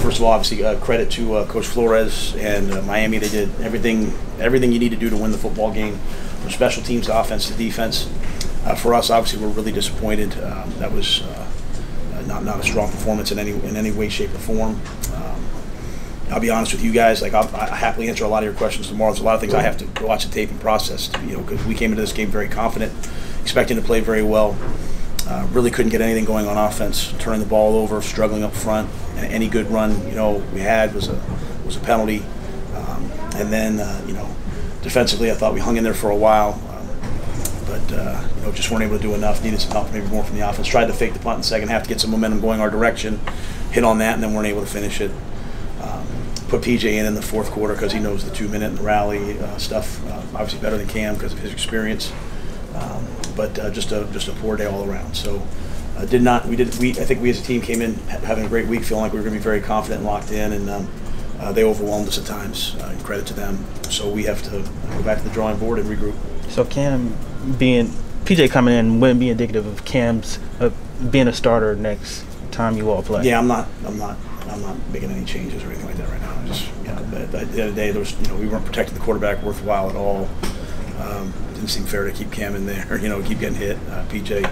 First of all, obviously, credit to Coach Flores and Miami. They did everything you need to do to win the football game, from special teams to offense to defense. For us, obviously, we're really disappointed. That was not a strong performance in any way, shape, or form. I'll be honest with you guys. Like I'll happily answer a lot of your questions tomorrow. There's a lot of things I have to watch the tape and process. Because we came into this game very confident, expecting to play very well. Really couldn't get anything going on offense, turning the ball over, struggling up front. And any good run we had was a penalty. And then defensively, I thought we hung in there for a while, but just weren't able to do enough. Needed some help, maybe more from the offense. Tried to fake the punt in the second half to get some momentum going our direction. Hit on that, and then weren't able to finish it. Put PJ in the fourth quarter because he knows the 2-minute and the rally stuff. Obviously better than Cam because of his experience. But just a poor day all around. So I think we as a team came in having a great week, feeling like we were going to be very confident and locked in, and they overwhelmed us at times. Credit to them. So we have to go back to the drawing board and regroup. So Cam PJ coming in wouldn't be indicative of Cam's being a starter next time you all play. Yeah, I'm not making any changes or anything like that right now. But at the end of the day, there was we weren't protecting the quarterback worthwhile at all. Didn't seem fair to keep Cam in there, keep getting hit. PJ,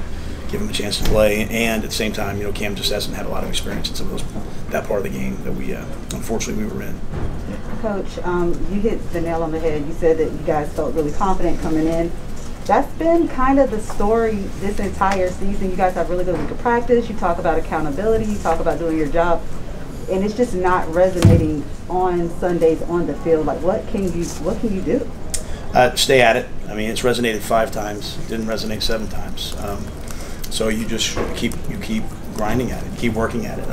give him a chance to play, and at the same time, Cam just hasn't had a lot of experience in some of that part of the game that we unfortunately we were in. Coach, you hit the nail on the head. You said that you guys felt really confident coming in. That's been kind of the story this entire season. You guys have really good week of practice. You talk about accountability. You talk about doing your job. And it's just not resonating on Sundays on the field. Like, what can you do? Stay at it. I mean, it's resonated 5 times. Didn't resonate 7 times. So you just keep grinding at it. Keep working at it.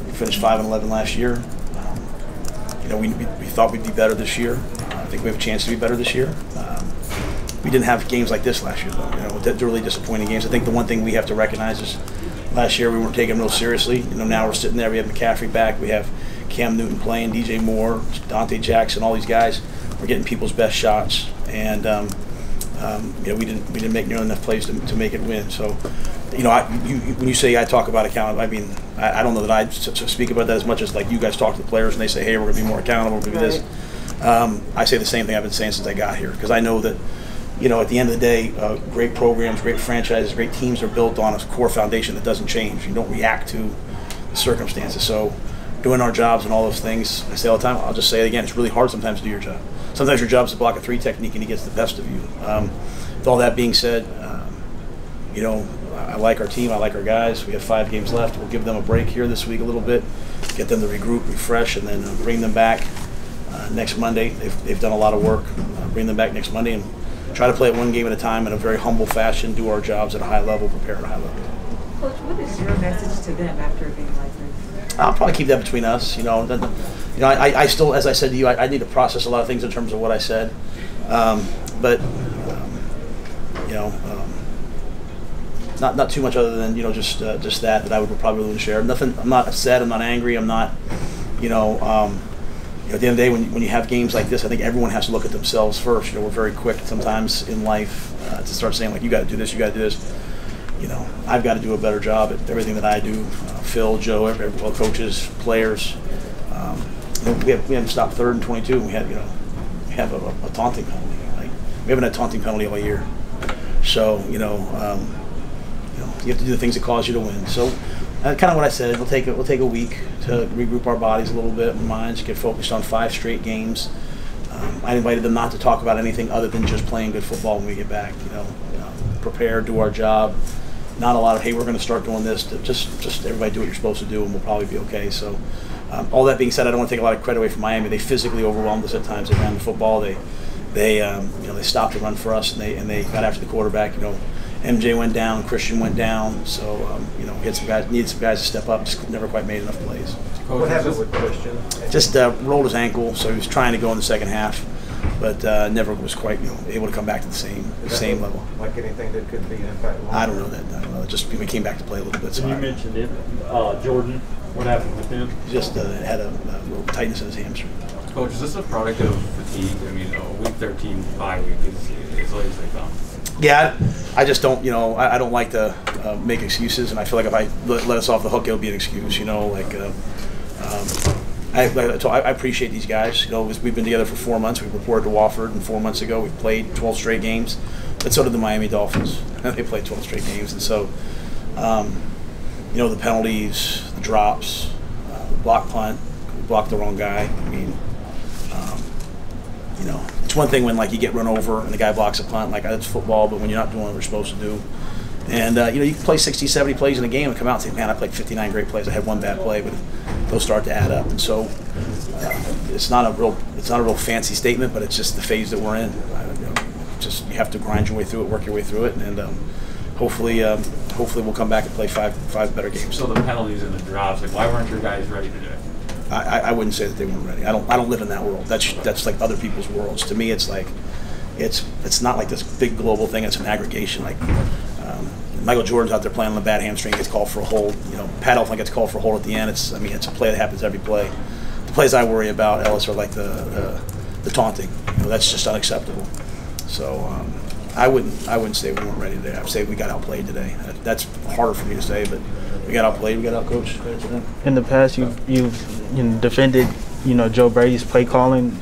We finished 5-11 last year. We thought we'd be better this year. I think we have a chance to be better this year. We didn't have games like this last year, though. They're really disappointing games. I think the one thing we have to recognize is last year we weren't taking them real seriously. Now we're sitting there. We have McCaffrey back. We have Cam Newton playing, DJ Moore, Dante Jackson, all these guys. We're getting people's best shots, and we didn't make nearly enough plays to make it win. So, when you say I talk about accountability, I mean I don't know that I speak about that as much as like you guys talk to the players and they say, hey, we're going to be more accountable, we're going to do this. I say the same thing I've been saying since I got here, because I know that at the end of the day, great programs, great franchises, great teams are built on a core foundation that doesn't change. You don't react to the circumstances. So doing our jobs and all those things, I say all the time, I'll just say it again, it's really hard sometimes to do your job. Sometimes your job is to block a 3 technique and he gets the best of you. With all that being said, I like our team, I like our guys. We have 5 games left. We'll give them a break here this week a little bit, get them to regroup, refresh, and then bring them back next Monday. They've done a lot of work. Bring them back next Monday and try to play it 1 game at a time in a very humble fashion, do our jobs at a high level, prepare at a high level. Coach, what is your message to them after a game like this? I'll probably keep that between us. I still, as I said to you, I need to process a lot of things in terms of what I said. Not too much other than just that I would probably want to share. Nothing. I'm not upset. I'm not angry. I'm not. At the end of the day, when you have games like this, I think everyone has to look at themselves first. We're very quick sometimes in life to start saying like, you got to do this, you got to do this. I've got to do a better job at everything that I do. Phil, Joe, all coaches, players. We haven't stopped 3rd and 22. And we have a taunting penalty. We haven't had a taunting penalty all year. So you have to do the things that cause you to win. So kind of what I said. We'll take a week to regroup our bodies a little bit, our minds, get focused on 5 straight games. I invited them not to talk about anything other than just playing good football when we get back. Prepare, do our job. Not a lot of, hey, we're going to start doing this. Just everybody do what you're supposed to do, and we'll probably be okay. So, all that being said, I don't want to take a lot of credit away from Miami. They physically overwhelmed us at times. They ran the football. They stopped the run for us, and they got after the quarterback. MJ went down, Christian went down. So, we had needed some guys to step up. Just never quite made enough plays. What happened with Christian? Just rolled his ankle, so he was trying to go in the second half, but never was quite able to come back to the same level. Like anything that could be an impact? I don't know that. I don't know. Just we came back to play a little bit. So you mentioned it, Jordan. What happened with him? Just had a little tightness in his hamstring. Coach, is this a product of fatigue? I mean, week 13 bye week is late as they come. Yeah, I just don't, I don't like to make excuses, and I feel like if I let us off the hook, it'll be an excuse, I appreciate these guys. We've been together for 4 months. We reported to Wofford, and 4 months ago we played 12 straight games, but so did the Miami Dolphins. They played 12 straight games, and so, the penalties, the drops, the block punt, we blocked the wrong guy. I mean, it's one thing when you get run over and the guy blocks a punt, that's football, but when you're not doing what we're supposed to do. And, you can play 60, 70 plays in a game and come out and say, man, I played 59 great plays. I had one bad play, but they'll start to add up. And so it's not a real fancy statement, but it's just the phase that we're in. You have to grind your way through it, work your way through it, and hopefully we'll come back and play five better games. So the penalties and the drops, why weren't your guys ready today? I wouldn't say that they weren't ready. I don't live in that world. That's like other people's worlds. To me, it's like it's not like this big global thing. It's an aggregation. Michael Jordan's out there playing on a bad hamstring, gets called for a hold. Pat Elflein gets called for a hold at the end. It's a play that happens every play. The plays I worry about, Ellis, are like the taunting. That's just unacceptable. So I wouldn't say we weren't ready today. I'd say we got outplayed today. That's harder for me to say, but we got outplayed. We got outcoached. In the past, you've defended Joe Brady's play calling.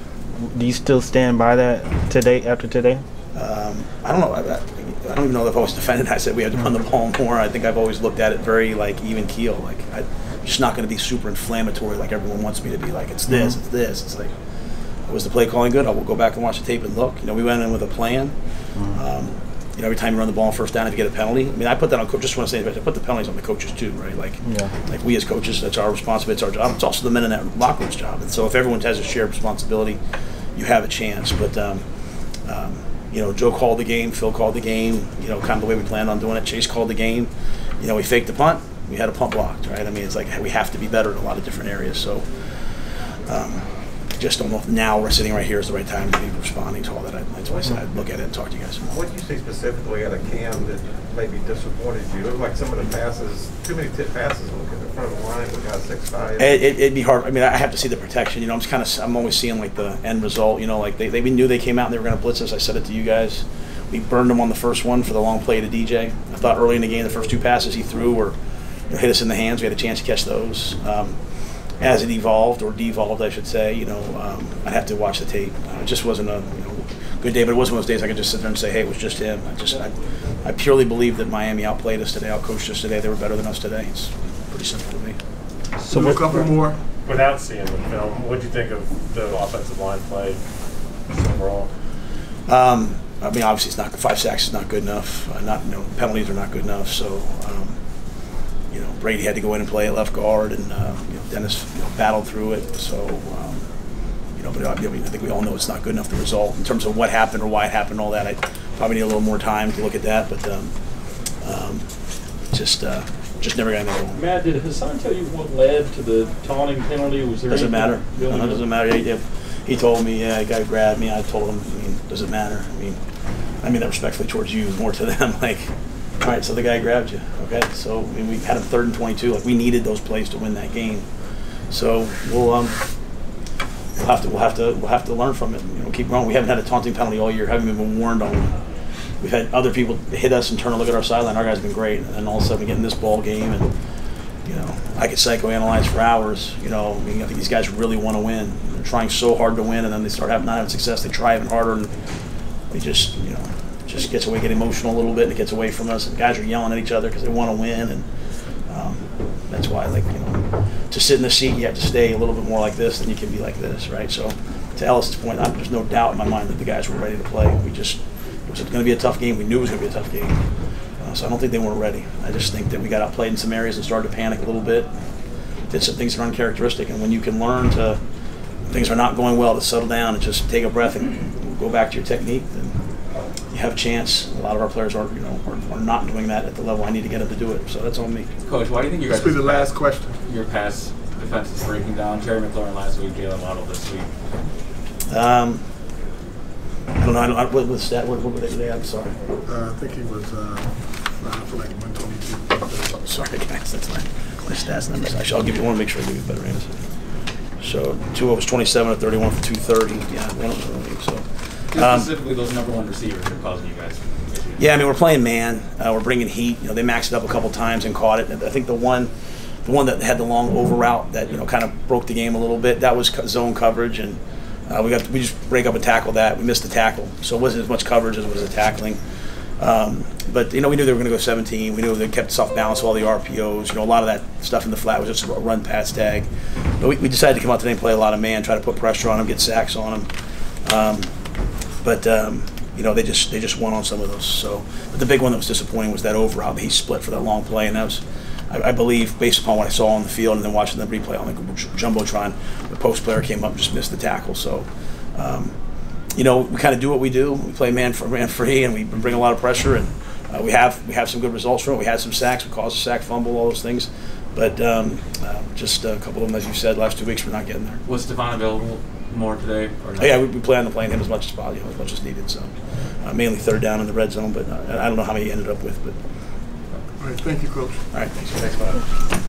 Do you still stand by that today? After today? I don't know. I don't even know if I was defended. I said we had to run the ball more. I think I've always looked at it very even keel. I'm just not going to be super inflammatory like everyone wants me to be. It's this, it's this. It's was the play calling good? I will go back and watch the tape and look. We went in with a plan. Every time you run the ball on first down, if you get a penalty, I put that on. Just want to say, I put the penalties on the coaches too, right? We as coaches, that's our responsibility. It's our job. It's also the men in that locker room's job. And so if everyone has a shared responsibility, you have a chance. But Joe called the game, Phil called the game. Kind of the way we planned on doing it. Chase called the game. We faked the punt. We had a punt blocked, right? It's we have to be better in a lot of different areas. So. Just don't know if now we're sitting right here is the right time to be responding to all that. That's why I said I'd look at it and talk to you guys more. What do you see specifically out of Cam that maybe disappointed you? It looked like some of the passes, too many tip passes look in the front of the line. We got 6'5". It'd be hard. I have to see the protection. I'm always seeing the end result. They knew they came out and they were going to blitz us. I said it to you guys. We burned them on the first one for the long play to DJ. I thought early in the game the first two passes he threw were hit us in the hands. We had a chance to catch those. As it evolved, or devolved, I should say, I'd have to watch the tape. It just wasn't a good day, but it wasn't one of those days I could just sit there and say, hey, it was just him. I purely believe that Miami outplayed us today, outcoached us today. They were better than us today. It's pretty simple to me. So a couple more. Without seeing the film, what do you think of the offensive line play overall? Obviously, it's not 5 sacks is not good enough. Penalties are not good enough. So. Brady had to go in and play at left guard, and Dennis battled through it. So, but I think we all know it's not good enough. The result, in terms of what happened or why it happened, all that, I probably need a little more time to look at that. But just never got anything going. Matt, did Hassan tell you what led to the taunting penalty? Was there? Doesn't matter. No, it doesn't matter. He told me, a guy grabbed me. I told him, does it matter? I mean that respectfully towards you, more to them, all right, so the guy grabbed you. Okay, so we had him 3rd and 22. We needed those plays to win that game. So we'll have to learn from it. Keep going. We haven't had a taunting penalty all year. Haven't even been warned on one. We've had other people hit us and turn and look at our sideline. Our guys have been great, and then all of a sudden we get in this ball game, and I could psychoanalyze for hours. I think these guys really want to win. They're trying so hard to win, and then they start not having success. They try even harder, and we just gets away, get emotional a little bit, and it gets away from us. And guys are yelling at each other because they want to win, and that's why, to sit in the seat, you have to stay a little bit more like this than you can be like this, right? So, to Ellis's point, there's no doubt in my mind that the guys were ready to play. It was going to be a tough game. We knew it was going to be a tough game. So I don't think they weren't ready. I just think that we got outplayed in some areas and started to panic a little bit. Did some things that are uncharacteristic, and when you can learn to, when things are not going well, to settle down and just take a breath and go back to your technique, then you have a chance. A lot of our players are not doing that at the level I need to get them to do it. So that's on me. Coach, why do you think you guys? This will be the last question. Your pass defense is breaking down. Terry McLaurin last week, Jalen Waddle this week. I don't know. What was stat? What were they today? I'm sorry. I think he was for like 122. Sorry, guys. That's my stats numbers. I'll give you. I want to make sure I give you a better answer. So 2 was 27 of 31 for 230. Yeah, one of them. So specifically, those number one receivers are causing you guys issues. Yeah, I mean, we're playing man. We're bringing heat. They maxed it up a couple times and caught it. I think the one that had the long over route that kind of broke the game a little bit, that was zone coverage, and we just break up and tackle that. We missed the tackle, so it wasn't as much coverage as it was the tackling. But we knew they were going to go 17. We knew they kept us off balance with all the RPOs. A lot of that stuff in the flat was just a run pass tag. But we decided to come out today and play a lot of man, try to put pressure on them, get sacks on them. They just won on some of those. So, but the big one that was disappointing was that over route that he split for that long play, and that was, I believe, based upon what I saw on the field and then watching the replay on the jumbotron, the post player came up and just missed the tackle. So, we kind of do what we do. We play man free, and we bring a lot of pressure, and we have some good results from it. We had some sacks, we caused a sack, fumble, all those things, but just a couple of them, as you said, last 2 weeks we're not getting there. Was Devon available more today? Or not? Yeah, we plan on playing him as much as possible, as much as needed. So mainly third down in the red zone, but I don't know how many he ended up with. But All right, thank you, Coach. all right, thanks, Bob.